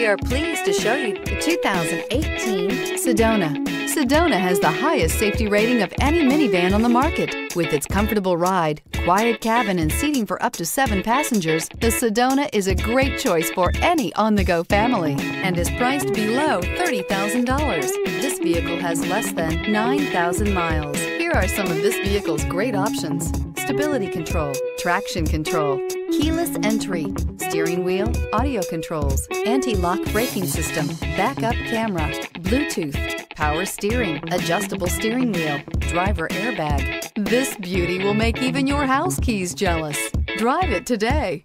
We are pleased to show you the 2018 Sedona. Sedona has the highest safety rating of any minivan on the market. With its comfortable ride, quiet cabin, and seating for up to 7 passengers, the Sedona is a great choice for any on-the-go family and is priced below $30,000. This vehicle has less than 9,000 miles. Here are some of this vehicle's great options: stability control, traction control, keyless entry, steering wheel audio controls, anti-lock braking system, backup camera, Bluetooth, power steering, adjustable steering wheel, driver airbag. This beauty will make even your house keys jealous. Drive it today.